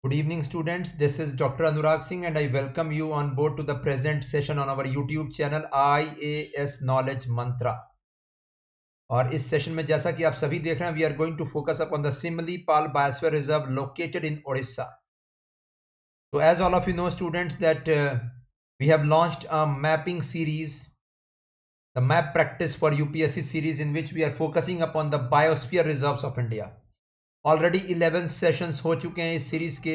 Good evening, students. This is Dr. Anurag Singh, and I welcome you on board to the present session on our YouTube channel IAS Knowledge Mantra. और इस session में जैसा कि आप सभी देख रहे हैं, we are going to focus upon the Similipal Biosphere Reserve located in Odisha. So, as all of you know, students, that we have launched a mapping series, the Map Practice for UPSC series, in which we are focusing upon the Biosphere Reserves of India. Already 11 sessions हो चुके हैं इस series के.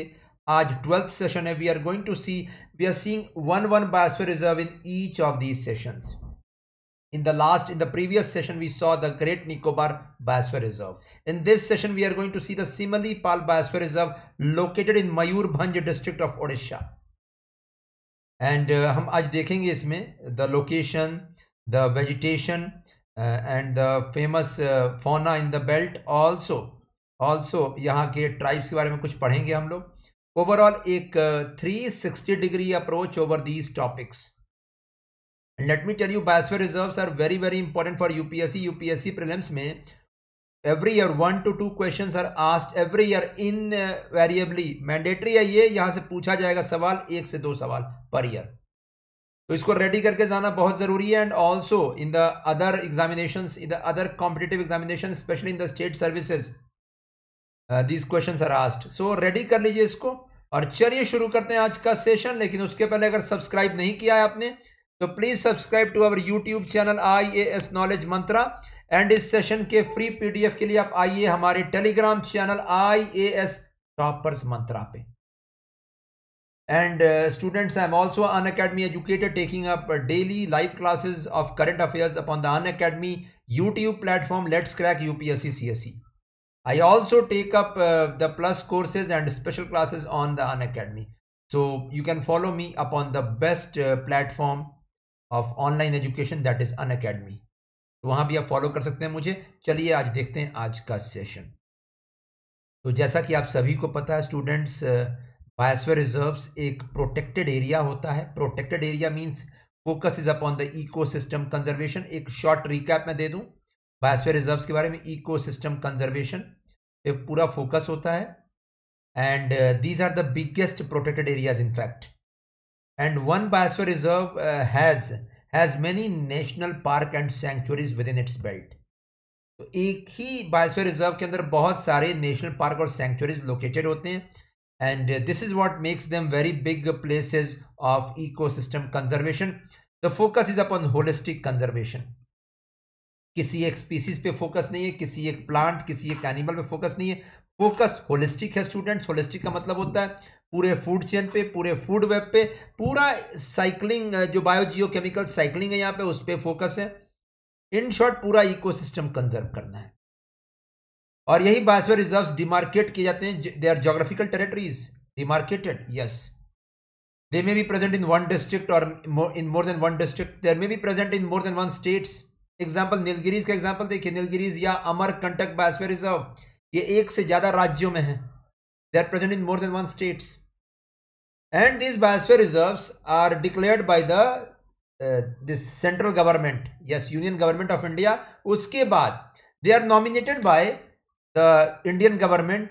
आज 12th session है. We are going to seeing one biosphere reserve in each of these sessions. In the previous session, we saw the Great Nicobar Biosphere Reserve. In this session, we are going to see the Similipal Biosphere Reserve located in Mayurbhanj district of Odisha. And हम आज देखेंगे इसमें the location, the vegetation, and the famous fauna in the belt. Also यहाँ के tribes के बारे में कुछ पढ़ेंगे हम लोग. ओवरऑल एक 360 degree approach over these topics. And let me tell you, biosphere reserves are very very important for UPSC prelims में. Every year 1 to 2 questions are asked every year invariably. Mandatory है ये, यहाँ से पूछा जाएगा सवाल, 1 से 2 सवाल पर ईयर. तो इसको रेडी करके जाना बहुत जरूरी है. And also in the other examinations, in the other competitive examination, specially in the state services, these questions are asked. So ready कर लीजिए इसको और चलिए शुरू करते हैं आज का सेशन. लेकिन उसके पहले अगर सब्सक्राइब नहीं किया है आपने तो please subscribe to our YouTube channel IAS knowledge Mantra. And इस सेशन के फ्री पीडीएफ के लिए आप आइए हमारे Telegram channel IAS toppers Mantra पे. And students, I am also Unacademy educator taking up daily live classes of current affairs upon the Unacademy YouTube platform. Let's crack UPSC CSE. I also take up the plus courses and special classes on the Unacademy. So you can follow me upon the best platform of online education, that is Unacademy. तो वहाँ भी आप follow कर सकते हैं मुझे. चलिए आज देखते हैं आज का सेशन. तो जैसा कि आप सभी को पता है स्टूडेंट्स, बायोस्फीयर रिजर्व्स एक प्रोटेक्टेड एरिया होता है. Protected area means focus is upon the ecosystem conservation. एक शॉर्ट रिकैप में दे दूं बायोस्फीयर रिजर्व्स के बारे में. इकोसिस्टम कंजर्वेशन पे पूरा फोकस होता है. And these are the biggest protected areas in fact. And one biosphere reserve has many national park and sanctuaries within its belt. तो एक ही बायोस्फीयर रिजर्व के अंदर बहुत सारे नेशनल पार्क और सैंक्चुरीज लोकेटेड होते हैं. And this is what makes them very big places of ecosystem conservation. The focus is upon holistic conservation. किसी एक स्पीसीज पे फोकस नहीं है, किसी एक प्लांट, किसी एक एनिमल पे फोकस नहीं है. फोकस होलिस्टिक है स्टूडेंट्स. होलिस्टिक का मतलब होता है पूरे फूड चेन पे, पूरे फूड वेब पे, पूरा साइकिलिंग, जो बायोजियोकेमिकल साइकिलिंग है यहाँ पे, उस पे फोकस है. इन शॉर्ट पूरा इकोसिस्टम कंजर्व करना है. और यही बायोस्फीयर रिजर्व्स डिमार्केट किए जाते हैं. They are geographical territories demarcated. Yes, they may be present in one district और in more than one district. There may be present in more than one states. Example Nilgiris का example देखिए. नीलगिरीज या Amarkantak biosphere reserve, ये एक से ज्यादा राज्यों में है. They are present in more than one states. And these biosphere reserves are declared by the this central government. Yes, union government of India. उसके बाद they are nominated by the Indian government.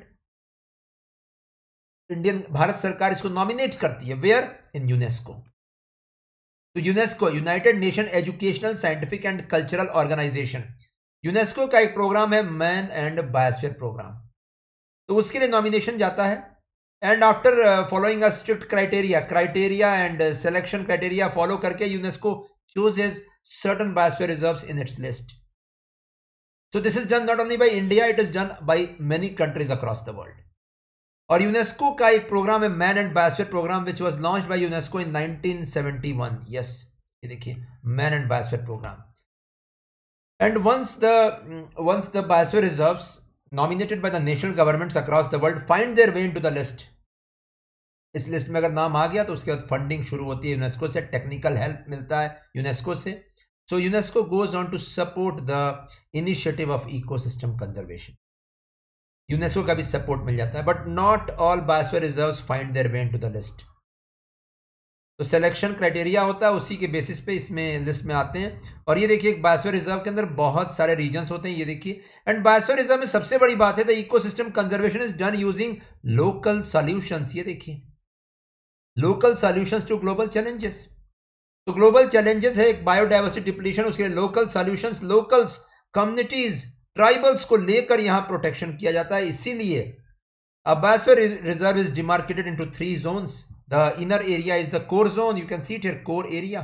Bharat सरकार इसको nominate करती है. Where? In UNESCO. तो UNESCO, United Nation Educational Scientific and Cultural Organization, UNESCO का एक programme है मैन एंड बायोस्फीयर प्रोग्राम. तो उसके लिए नॉमिनेशन जाता है. And after following a strict criteria and selection criteria follow करके UNESCO chooses certain biosphere reserves in its list. So this is done not only by India, it is done by many countries across the world. और UNESCO का एक programme है man and biosphere programme, which was launched by UNESCO in 1971. Yes, ये देखिए, man and biosphere programme. And once the biosphere reserves nominated by the national governments across the world find their way into the list. इस list में अगर नाम आ गया तो उसके बाद फंडिंग शुरू होती है यूनेस्को से. टेक्निकल हेल्प मिलता है यूनेस्को से. So UNESCO goes on to support the initiative of ecosystem conservation. UNESCO का भी सपोर्ट मिल जाता है. But not all biosphere reserves find their way into the list. तो सिलेक्शन क्राइटेरिया होता है, उसी के बेसिस पे इसमें लिस्ट में आते हैं। और ये देखिए, एक बायोस्फीयर रिजर्व के अंदर बहुत सारे रीजन्स होते हैं, ये देखिए। एंड बायोस्फीयर रिजर्व में सबसे बड़ी बात है the ecosystem conservation is done using local solutions. ये देखिए, local solutions to global challenges. तो ग्लोबल चैलेंजेस है एक बायोडाइवर्सिटी डिप्लीशन, उसके लिए local solutions, locals, communities, tribals को लेकर यहां प्रोटेक्शन किया जाता है। इसीलिए a biosphere reserve is demarcated into 3 zones. The inner area is the core zone. You can see it here, core area.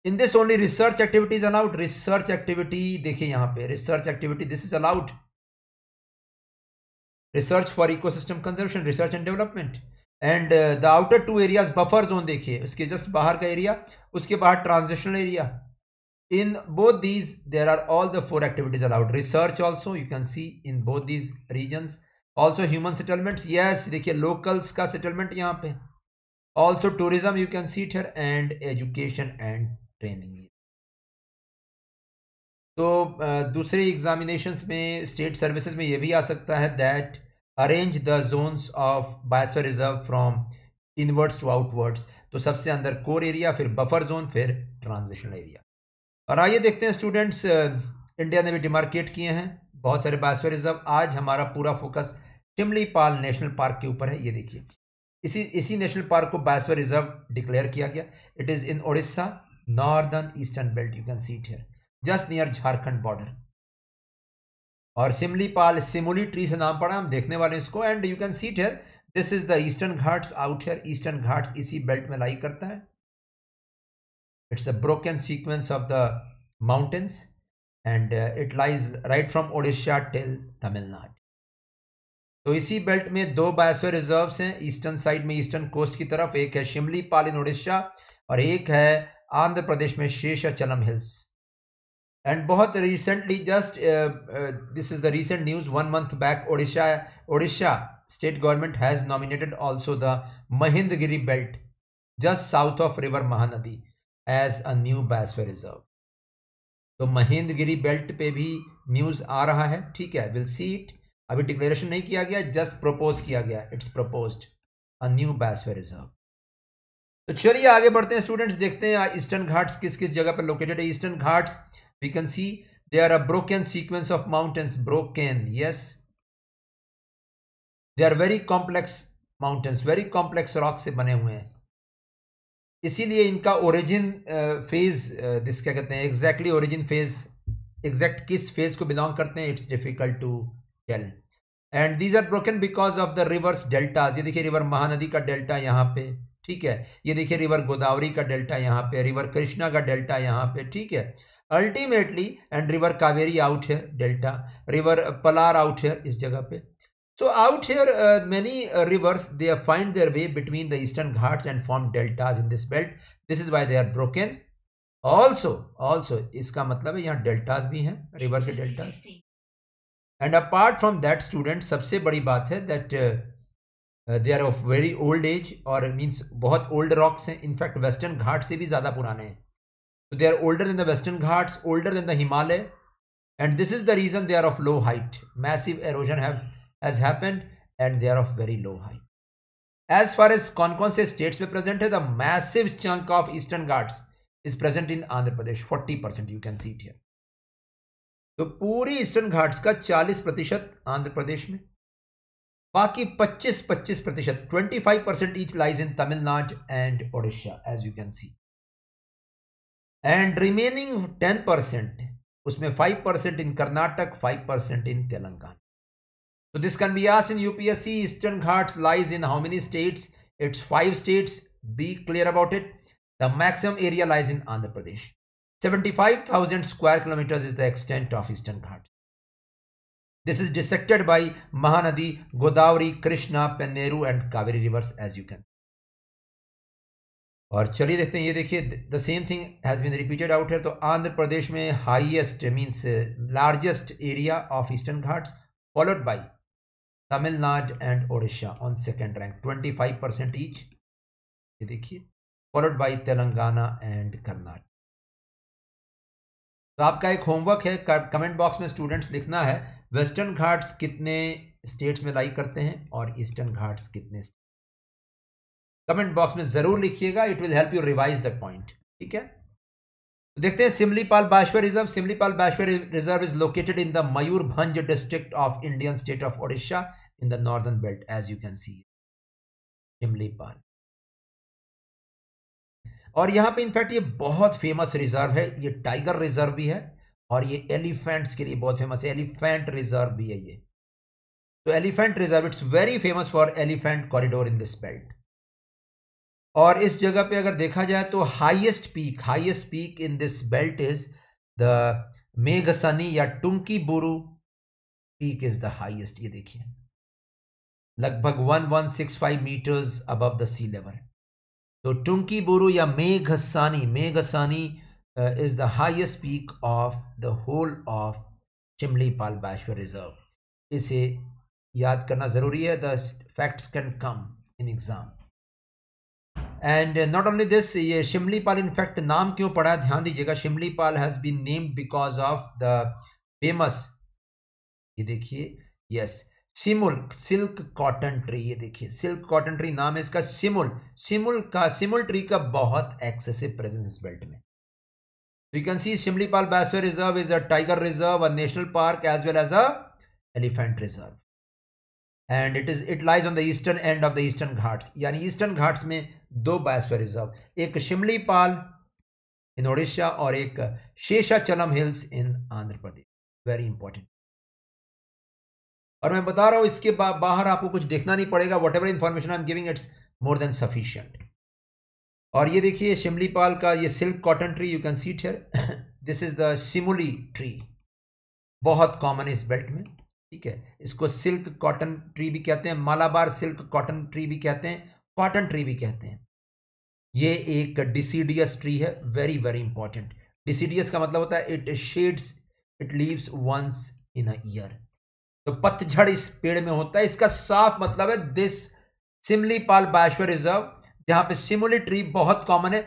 In this only research activity is allowed. Research activity देखिए यहाँ पे, research activity this is allowed. Research for ecosystem conservation, research and development. And the outer 2 areas buffer zone देखिए, उसके just बाहर का area, उसके बाहर transitional area. In both these there are all the 4 activities allowed. Research also you can see in both these regions. Also human settlements, yes, देखिए locals का settlement यहाँ पे. Also tourism you can see it here, and education and training. तो दूसरे examinations में state services में ये भी आ सकता है that arrange the zones of biosphere reserve from inwards to outwards. तो सबसे अंदर कोर एरिया, फिर बफर जोन, फिर ट्रांजिशनल एरिया। और आइए देखते हैं स्टूडेंट्स, इंडिया ने भी डिमार्केट किए हैं बहुत सारे बायोस्फीयर रिजर्व। आज हमारा पूरा फोकस शिमलीपाल नेशनल पार्क के ऊपर है। ये देखिए, इसी नेशनल पार्क को बायोस्फीयर रिजर्व डिक्लेयर किया गया। It is in Odisha, northern eastern belt, you can see it here, just near Jharkhand border. और शिमलीपाल सिमुली ट्री से नाम पड़ा, हम देखने वाले इसको। And you can see it here, this is the Eastern Ghats out here. Eastern Ghats इसी बेल्ट में लाई करता है। It's a broken sequence of the mountains and it lies right from Odisha till Tamil Nadu. तो इसी बेल्ट में 2 बायोस्फीयर रिजर्व्स हैं ईस्टर्न साइड में, eastern coast की तरफ। एक है शिमलीपाल इन ओडिशा और एक है आंध्र प्रदेश में शेषाचलम हिल्स। एंड बहुत recently, just this is the recent news, 1 month back, Odisha state government has nominated also the Mahendragiri belt just south of river Mahanadi as a new biosphere reserve. तो महेंद्रगिरी बेल्ट पे भी न्यूज आ रहा है, ठीक है, विल सी इट। अभी declaration नहीं किया गया, जस्ट प्रपोज किया गया, it's proposed a new biosphere reserve. तो चलिए आगे बढ़ते हैं स्टूडेंट्स, देखते हैं ईस्टर्न घाट्स किस किस जगह पर लोकेटेड है। Eastern Ghats we can see they are a broken sequence of mountains, broken, yes, they are very complex mountains, very complex rock से बने हुए हैं। इसीलिए इनका ओरिजिन फेज, दिस क्या कहते हैं, एग्जैक्टली ओरिजिन फेज, एग्जैक्ट किस फेज को बिलोंग करते हैं, it's difficult to tell. And these are broken because of the rivers deltas. ये देखिए रिवर महानदी का डेल्टा यहाँ पे, ठीक है। ये देखिए रिवर गोदावरी का डेल्टा यहाँ पे, रिवर कृष्णा का डेल्टा यहाँ पे, ठीक है। Ultimately and river Kaveri out है डेल्टा, रिवर पलार आउट है इस जगह पे। So out here, many rivers, they find their way between the eastern ghats and form deltas in this belt. This is why they are broken. Also, इसका मतलब है यहाँ deltas भी हैं, river के deltas. And apart from that, students, सबसे बड़ी बात है that they are of very old age, और means बहुत old rocks हैं. In fact, western घाट से भी ज़्यादा पुराने हैं. So they are older than the western ghats, older than the Himalaya, and this is the reason they are of low height. Massive erosion has happened and they are of very low height. As far as कौन-कौन से states में present है, the massive chunk of eastern ghats is present in Andhra Pradesh, 40%, you can see it here. तो पूरी eastern Ghats का 40% आंध्र प्रदेश में, बाकी 25% 25% each lies in Tamil Nadu and Odisha, as you can see. And remaining 10%, उसमें 5% in Karnataka, 5% in Telangana. So this can be asked in UPSC. Eastern Ghats lies in how many states? It's 5 states. Be clear about it. The maximum area lies in Andhra Pradesh. 75,000 square kilometers is the extent of Eastern Ghats. This is dissected by Mahanadi, Godavari, Krishna, Penneru and Kaveri rivers, as you can see. और चलिए देखते हैं, ये देखिए the same thing has been repeated out here. तो आंध्र प्रदेश में highest means largest area of Eastern Ghats, followed by Tamil Nadu and Odisha on second rank, 25% each. ये देखिए, followed by Telangana and Karnataka. तो आपका एक होमवर्क है, comment box में students लिखना है वेस्टर्न घाट्स कितने स्टेट्स में लाई करते हैं और ईस्टर्न घाट्स कितने कमेंट बॉक्स में जरूर लिखिएगा, it will help you revise that point. ठीक है, तो देखते हैं Simlipal biosphere reserve. Simlipal biosphere reserve is located in the Mayurbhanj district of Indian state of Odisha in the northern belt, as you can see Simlipal. और यहां पे इनफैक्ट ये बहुत फेमस रिजर्व है, ये टाइगर रिजर्व भी है और ये एलिफेंट्स के लिए बहुत फेमस है, एलिफेंट रिजर्व भी है ये। तो elephant reserve, it's very famous for elephant corridor in this belt. और इस जगह पे अगर देखा जाए तो highest peak in this belt is the Meghasani या टुंकी बुरु पीक इज द हाईएस्ट। ये देखिए लगभग 1165 meters above the sea level. तो टुंकी बुरु या Meghasani is the highest peak of the whole of Similipal biosphere reserve. इसे याद करना जरूरी है, the facts can come in exam. And not only this, ये सिमलीपाल इनफैक्ट नाम क्यों पड़ा है ध्यान दीजिएगा। Similipal has been named because of the famous, ये देखिए, यस, सिल्क कॉटन ट्री। ये देखिए सिल्क कॉटन ट्री नाम है इसका। सिमुल ट्री का बहुत एक्सेसिव प्रेजेंस इस बेल्ट में। You can see Simlipal biosphere reserve is a tiger reserve, a national park as well as a elephant reserve, and it lies on the eastern end of the Eastern Ghats. यानी Eastern Ghats में दो biosphere reserve, एक सिमलीपाल इन ओडिशा और एक Seshachalam hills in Andhra Pradesh. Very important. और मैं बता रहा हूं इसके बाहर आपको कुछ देखना नहीं पड़ेगा, whatever information I am giving it's more than sufficient. और ये देखिए सिमलीपाल का ये silk cotton tree, you can see it here, this is the simuli tree, बहुत कॉमन है इस बेल्ट में। ठीक है, इसको सिल्क कॉटन ट्री भी कहते हैं, मालाबार सिल्क कॉटन ट्री भी कहते हैं, कॉटन ट्री भी कहते हैं। ये एक डिसीडियस ट्री है, वेरी वेरी इंपॉर्टेंट। डिसीडियस का मतलब होता है it leaves once in a year. तो पतझड़ इस पेड़ में होता है, इसका साफ मतलब है दिस सिमलीपाल बायोस्फीयर रिजर्व, जहां पे सिमुली ट्री बहुत कॉमन है,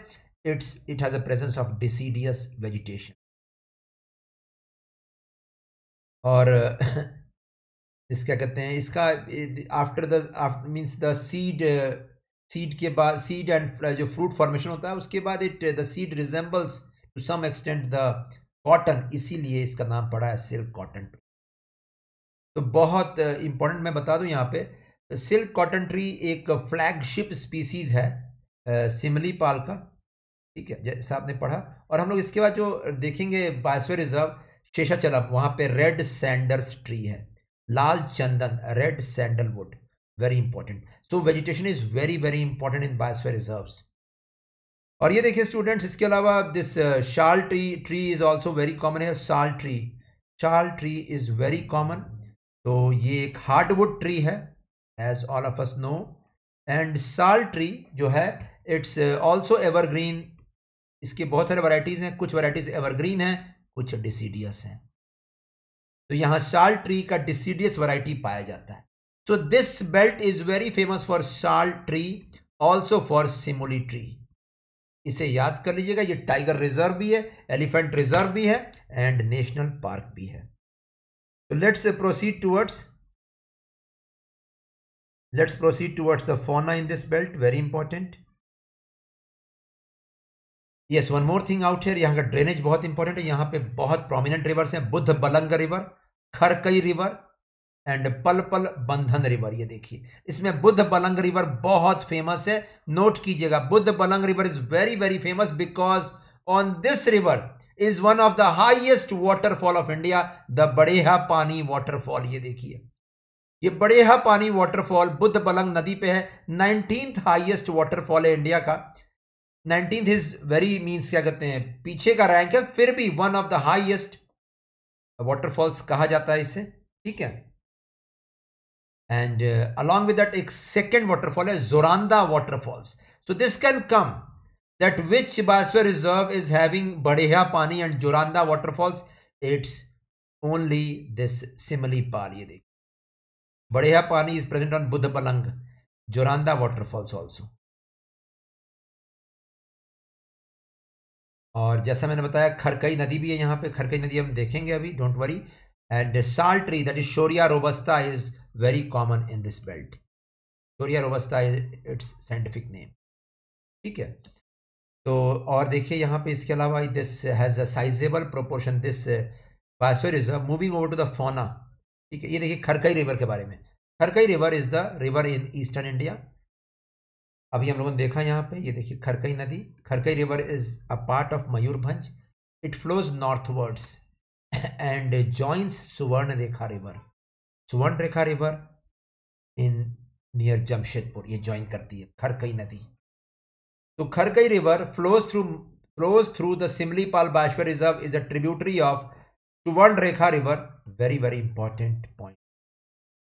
it has a presence of deciduous vegetation. और इस क्या कहते हैं इसका, आफ्टर मींस द सीड के बाद, सीड एंड जो फ्रूट फॉर्मेशन होता है उसके बाद the seed resembles to some extent the cotton, इसीलिए इसका नाम पड़ा है सिल्क कॉटन ट्री। तो बहुत इंपॉर्टेंट मैं बता दूं यहाँ पे, सिल्क कॉटन ट्री एक फ्लैगशिप स्पीसीज है सिमलीपाल का। ठीक है, जैसा आपने पढ़ा। और हम लोग इसके बाद जो देखेंगे बायोस्फीयर रिजर्व शेषाचलम, वहां पे रेड सैंडर्स ट्री है, लाल चंदन, red sandalwood, very important. So vegetation is very very important in biosphere reserves. और ये देखिए स्टूडेंट्स, इसके अलावा this sal tree is also very common है। Sal tree is very common. तो ये एक हार्डवुड ट्री है, as all of us know. And sal tree जो है इट्स ऑल्सो एवरग्रीन। इसके बहुत सारे वैरायटीज हैं, कुछ वैरायटीज एवरग्रीन हैं, कुछ डिसीडियस हैं। तो यहां साल ट्री का डिसीडियस वैरायटी पाया जाता है। So this belt is very famous for साल ट्री, ऑल्सो फॉर सिमुली ट्री। इसे याद कर लीजिएगा, ये टाइगर रिजर्व भी है, एलिफेंट रिजर्व भी है एंड नेशनल पार्क भी है। So let's proceed towards the fauna in this belt, very important. Yes, one more thing out here, यहाँ का ड्रेनेज बहुत इंपॉर्टेंट है। यहाँ पे बहुत प्रोमिनेंट रिवर्स हैं, Budha Balang river, Kharkai river and Palpala Bandhan river. ये देखिए, इसमें बुद्ध बलंग रिवर बहुत फेमस है, नोट कीजिएगा। Budha Balang river is very very famous because on this river is one of the highest waterfall of India, the Barehipani waterfall। ये देखिए, ये बड़ेहा पानी waterfall बुद्ध बलंग नदी पे है, 19th हाईएस्ट waterfall है इंडिया का। 19th इज वेरी मीन्स क्या कहते हैं, पीछे का रैंक है, फिर भी one of the highest waterfalls कहा जाता है इसे। ठीक है, एंड अलॉन्ग विद दैट एक सेकेंड वाटरफॉल है जोरांदा waterfalls। So this can come that which biosphere reserve is having Badeha Pani and Joranda waterfalls? It's only this Similipal. ये देख, Badeha Pani is present on Buddha Balang, Joranda waterfalls also. और जैसा मैंने बताया खरकई नदी भी है यहाँ पे, खरकई नदी हम देखेंगे अभी, don't worry. And sal tree that is Shorea robusta is very common in this belt. Shorea robusta it's scientific name, ठीक है। तो और देखिए यहाँ पे इसके अलावा this has a sizable proportion this biosphere reserve. Moving over to the fauna, ठीक है। ये देखिए खरकई रिवर के बारे में। Kharkai river is the river in eastern India. अभी हम लोगों ने देखा यहाँ पे, ये देखिए खरकई नदी। Kharkai river is a part of Mayurbhanj. It flows northwards and joins सुवर्ण रेखा रिवर। सुवर्ण रेखा रिवर इन नियर जमशेदपुर, ये ज्वाइन करती है खरकई नदी। तो Kharkai river flows through the Simlipal Biosphere Reserve, is a tributary of Suvarnrekha River. Very very important point.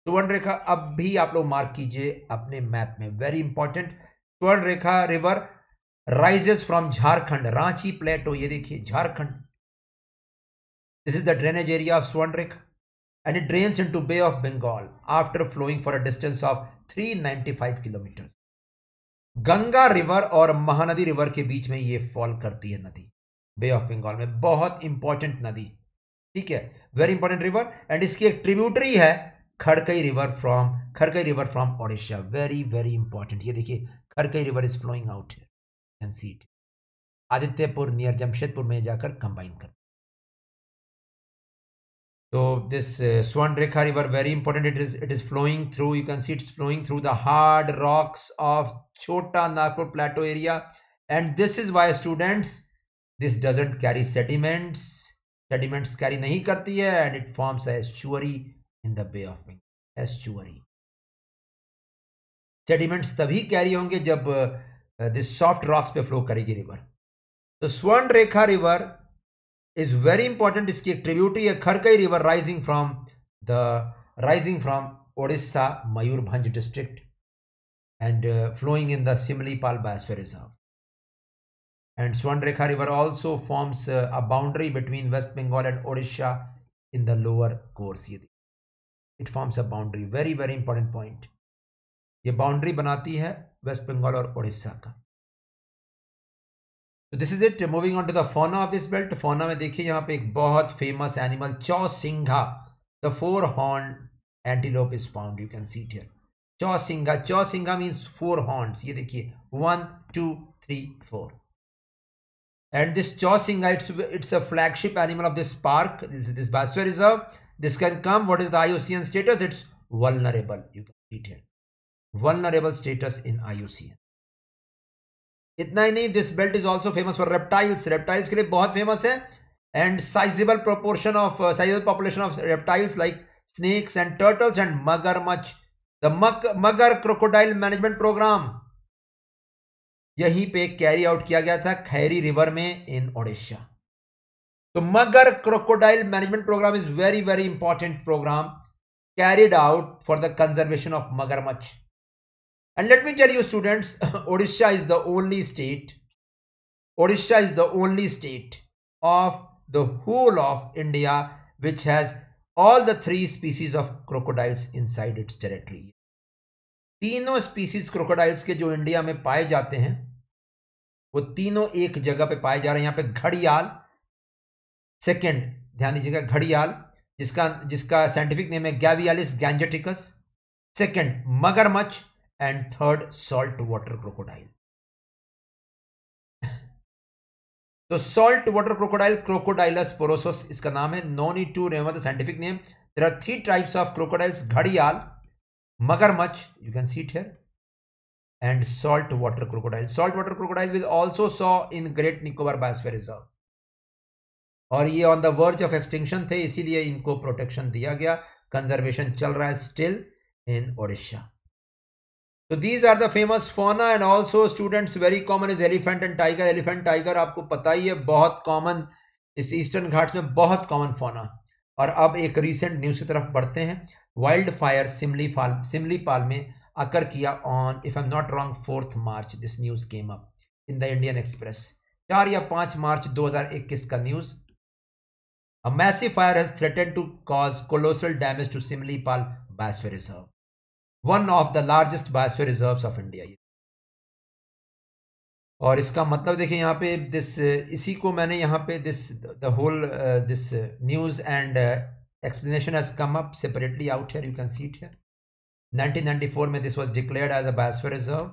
Suvarnarekha अब भी आप लोग मार्क कीजिए अपने मैप में, very important. Suvarnarekha river rises from Jharkhand, Ranchi plateau, ये देखिए Jharkhand. This is the drainage area of Suvarnarekha and it drains into Bay of Bengal after flowing for a distance of 395 kilometers. Ganga river और महानदी रिवर के बीच में ये फॉल करती है नदी, बे ऑफ बंगाल में। बहुत इंपॉर्टेंट नदी, ठीक है, वेरी इंपॉर्टेंट रिवर। एंड इसकी एक ट्रिब्यूटरी है Kharkai river from Odisha, very very important. ये देखिए Kharkai river is flowing out है, can see it. Adityapur near Jamshedpur में जाकर कंबाइन कर। So this Swarnrekha river, very important. It is flowing through. You can see it's flowing through the hard rocks of Chota Nagpur plateau area, and this is why students, this doesn't carry sediments. Sediments carry नहीं करती है, and it forms a estuary in the Bay of Bengal. Estuary. Sediments तभी carry होंगे जब this soft rocks पे flow करेगी river. तो Swarnrekha river is very important. इसकी एक ट्रिब्यूटरी है Kharkai river rising from Odisha Mayurbhanj district and flowing in the Simlipal biosphere reserve. And Swarnarekha river also forms a boundary between West Bengal and Odisha in the lower course. It forms a boundary, very very important point. ये boundary बनाती है waste Bengal और उड़ीसा का। So this is it. Moving on to the fauna of this belt. Fauna में देखिए यहाँ पे एक बहुत famous animal chousingha, the four-horned antelope is found. You can see it here. Chousingha, chousingha means four horns. ये देखिए 1 2 3 4. And this chousingha, it's a flagship animal of this park. This biosphere reserve. This can come. What is the IUCN status? It's vulnerable. You can see it here. Vulnerable status in IUCN. इतना ही नहीं, this belt is also famous for reptiles. Reptiles के लिए बहुत famous है। And sizeable population of reptiles like snakes and turtles and मगरमच्छ। The मगर crocodile management programme यहीं पे कैरी आउट किया गया था खैरी रिवर में इन ओडिशा। तो mugger crocodile management programme is very very important programme carried out for the conservation of magarmachh. And let me tell you students, Odisha is the only state of the whole of India which has all the 3 species of crocodiles inside its territory. तीनों species crocodiles के जो India में पाए जाते हैं वो तीनों एक जगह पे पाए जा रहे हैं। यहाँ पे घड़ियाल सेकंड, ध्यान दीजिएगा, घड़ियाल जिसका साइंटिफिक नेम है gavialis gangeticus, second magarmachh and third salt water crocodile. तो salt water crocodile crocodylus porosus इसका नाम है। No need to remember the scientific name. There are 3 types of crocodiles, घड़ियाल, magarmachh, you can see it here, and salt water crocodile. Salt water crocodile will also saw in Great Nicobar biosphere reserve, और ये on the verge of extinction थे, इसीलिए इनको protection दिया गया। Conservation चल रहा है still in Odisha. So these are the famous fauna, and also students very common is elephant and tiger. Elephant tiger आपको पता ही है, बहुत कॉमन इस ईस्टर्न घाट्स में, बहुत कॉमन fauna। और अब एक रीसेंट न्यूज की तरफ बढ़ते हैं। वाइल्ड फायर सिमलीपाल में अकर किया on, if I am not wrong, 4 March. This news came up in the Indian express, 4 या 5 मार्च 2021 का news. A massive fire has threatened to cause colossal damage to Simlipal Biosphere Reserve, one of the largest biosphere reserves of India। और इसका मतलब देखिए यहाँ पे इसी को मैंने यहाँ पे the whole this news and explanation has come up separately out here, you can see it here। 1994 में this was declared as a biosphere reserve.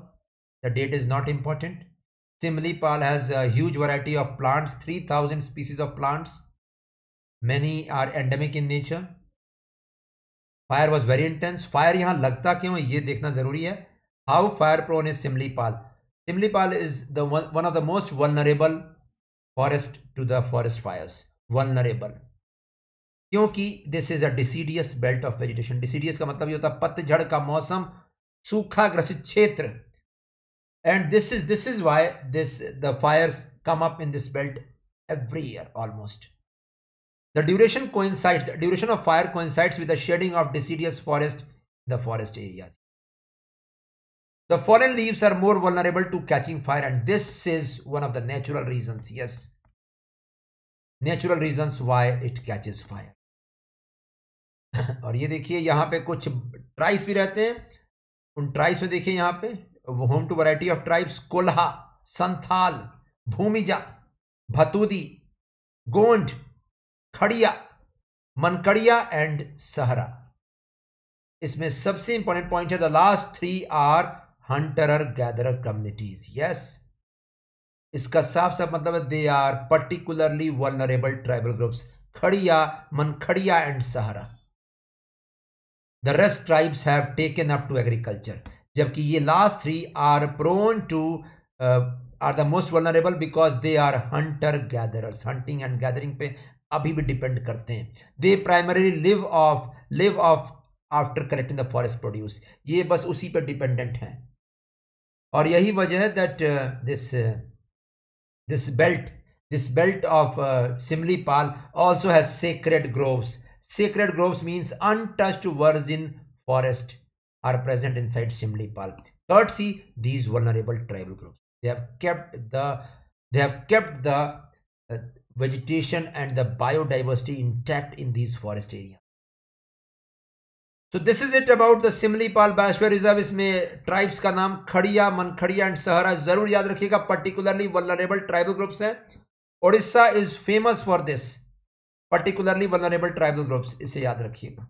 The date is not important. Simlipal has a huge variety of plants, 3,000 species of plants. Many are endemic in nature. Fire was very intense. Fire यहाँ लगता क्यों है ये देखना जरूरी है. How fire prone is Simlipal? Simlipal is the one of the most vulnerable forest to the forest fires. Vulnerable. क्योंकि this is a deciduous belt of vegetation. Deciduous का मतलब ये होता है पतझड़ का मौसम, सूखा ग्रसित क्षेत्र. And this is why the Fyers come up in this belt every year almost. The duration of fire coincides with the shedding of deciduous forest in the forest areas. The fallen leaves are more vulnerable to catching fire, and this is one of the natural reasons. Yes, natural reasons why it catches fire. और ये देखिए यहाँ पे कुछ tribes भी रहते हैं. उन ट्राइब्स में देखिए यहाँ पे home to variety of tribes: Kolha, Santhal, Bhumija, Bhatudi, Gond, Kharia, Mankirdia and Sahara. इसमें सबसे इंपॉर्टेंट पॉइंट है the last 3 are hunter gatherer communities. Yes, इसका साफ साफ मतलब है they are particularly vulnerable tribal groups. Kharia, Mankirdia and Sahara. The rest tribes have taken up to agriculture. जबकि ये last 3 are prone to are the most vulnerable because they are hunter gatherers. Hunting and gathering पे अभी भी depend करते हैं. They primarily live off after collecting the forest produce. ये बस उसी पे डिपेंडेंट हैं. और यही वजह है that this belt of Simlipal also has sacred groves. Sacred groves means untouched virgin forest are present inside Simlipal. Courtesy these vulnerable tribal groups. They have kept the vegetation and the biodiversity intact in these forest areas. So this is it about the Simlipal Biosphere Reserve. इसमें tribes का नाम खड़िया, Mankirdia and सहरा जरूर याद रखिएगा. particularly vulnerable tribal groups हैं. Odisha is famous for this. particularly vulnerable tribal groups. इसे याद रखिएगा.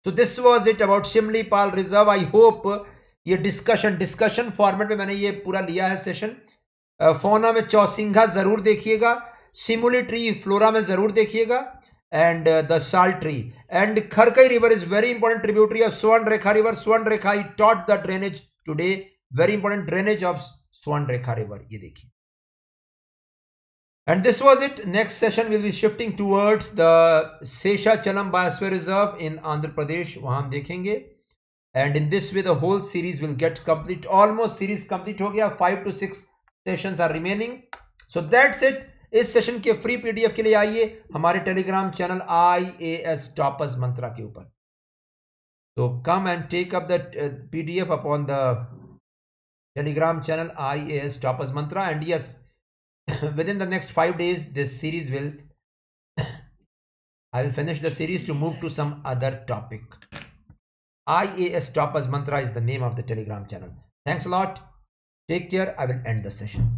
So this was it about Simlipal Reserve. I hope ये डिस्कशन फॉर्मेट में मैंने ये पूरा लिया है सेशन. फौना में चौसिंघा जरूर देखिएगा, सिमुली ट्री फ्लोरा में जरूर देखिएगा, and the salt tree and Kharkai river is very important tributary of Swarnarekha river. Swarnarekha I taught the drainage today. Very important drainage of Swarnarekha river. ये देखिए. And this was it. Next session will be shifting towards the Seshachalam Biosphere Reserve in Andhra Pradesh. वहाँ हम देखेंगे. And in this way the whole series will get complete. Almost series complete हो गया. 5 to 6 sessions are remaining. So that's it. इस session के free PDF के लिए आइए हमारे टेलीग्राम चैनल IAS Toppers मंत्रा के ऊपर. So come and take up the PDF upon the telegram channel IAS Toppers mantra. And yes, within the next 5 days this series will I will finish the series to move to some other topic. IAS Toppers mantra is the name of the telegram channel. Thanks a lot. Take care. I will end the session.